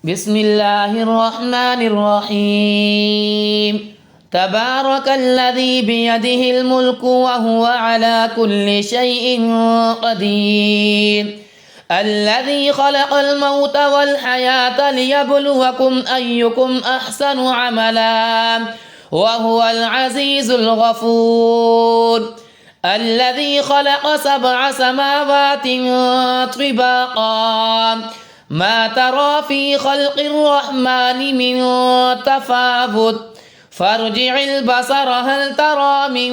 بسم الله الرحمن الرحيم تبارك الذي بيده الملك وهو على كل شيء قدير الذي خلق الموت والحياة ليبلوكم أيكم أحسن عملا وهو العزيز الغفور الذي خلق 7 سماوات طباقا ما ترى في خلق الرحمن من تفاوت فارجع البصر هل ترى من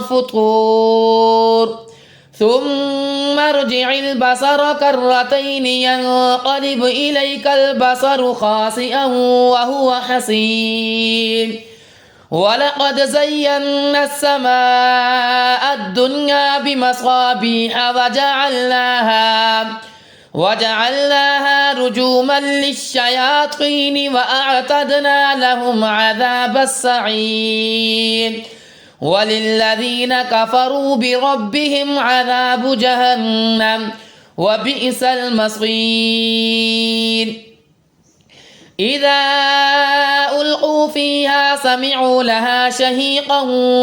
فطور ثم ارجع البصر كرتين ينقلب إليك البصر خاسئا وهو حسير ولقد زينا السماء الدنيا بمصابيح وجعلناها رجوما للشياطين وأعتدنا لهم عذاب السعير وللذين كفروا بربهم عذاب جهنم وبئس المصير إذا ألقوا فيها سمعوا لها شهيقا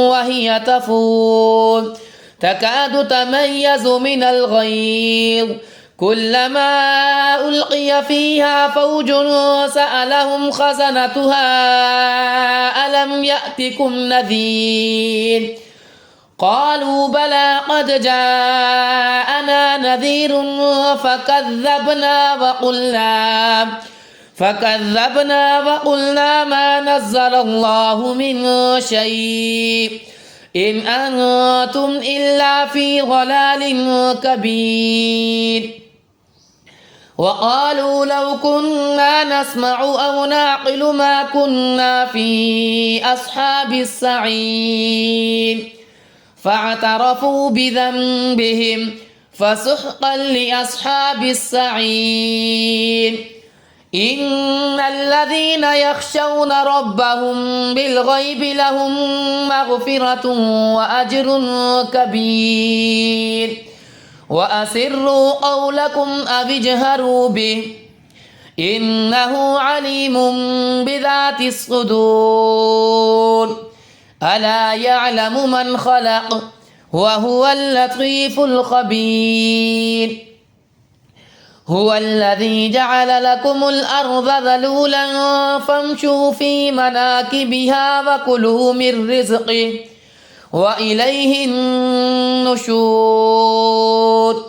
وهي تفور تكاد تميز من الغيظ كلما ألقي فيها فوج سألهم خزنتها ألم يأتكم نذير قالوا بلى قد جاءنا نذير فكذبنا وقلنا ما نزل الله من شيء إن أنتم إلا في ضلال كبير وقالوا لو كنا نسمع أو نعقل ما كنا في أصحاب السعير فاعترفوا بذنبهم فسحقا لأصحاب السعير إن الذين يخشون ربهم بالغيب لهم مغفرة وأجر كبير وأسروا قولكم أو اجهروا به إنه عليم بذات الصدور ألا يعلم من خلق وهو اللطيف الخبير هو الذي جعل لكم الأرض ذلولا فامشوا في مناكبها وكلوا من رزقه وإليه النشور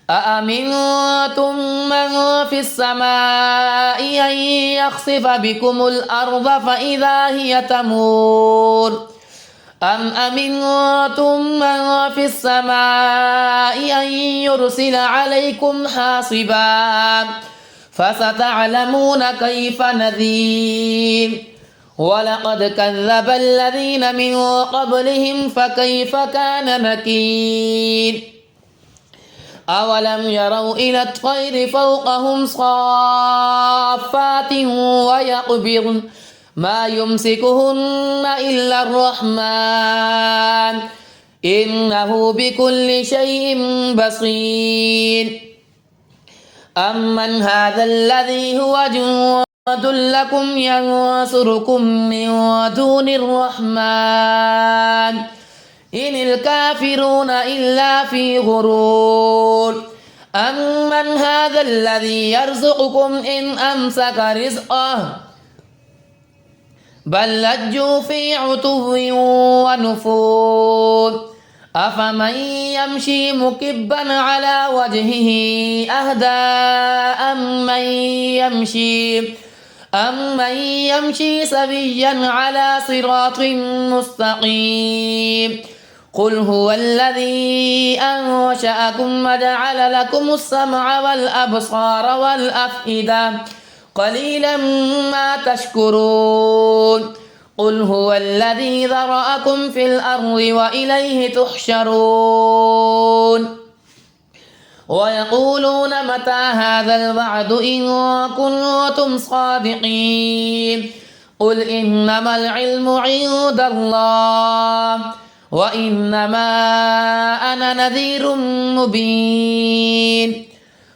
أأمنتم من في السماء أن يخسف بكم الأرض فإذا هي تمور أم أمنتم من في السماء أن يرسل عليكم حاصبا فستعلمون كيف نذير ولقد كذب الذين من قبلهم فكيف كان نكير أولم يروا إلى الطير فوقهم صافات ويقبضن ما يمسكهن إلا الرحمن إنه بكل شيء بصير أمن هذا الذي هو جند لكم ينصركم من دون الرحمن إن الكافرون إلا في غرور أمن هذا الذي يرزقكم إن أمسك رزقه بل لجوا في عتو ونفور أفمن يمشي مكبا على وجهه أهدى أمن يمشي سويا على صراط مستقيم قل هو الذي أنشأكم وجعل لكم السمع والأبصار والأفئدة قليلا ما تشكرون قل هو الذي ذرأكم في الأرض وإليه تحشرون ويقولون متى هذا الوعد إن كنتم صادقين قل إنما العلم عند الله وإنما أنا نذير مبين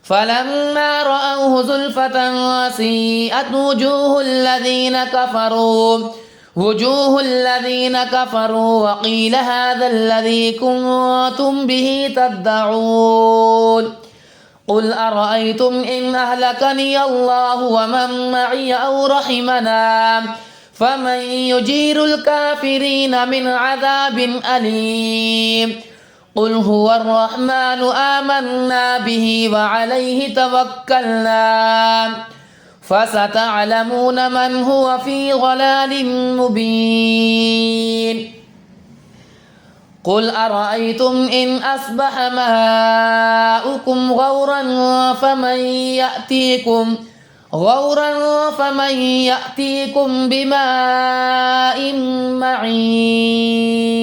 فلما رأوه زلفة سيئت وجوه الذين كفروا وقيل هذا الذي كنتم به تدعون قل أرأيتم إن أهلكني الله ومن معي أو رحمنا فمن يجير الكافرين من عذاب أليم قل هو الرحمن آمنا به وعليه توكلنا فستعلمون من هو في ضلال مبين قل أرأيتم إن أصبح ماؤكم غورا فمن يأتيكم بماء معين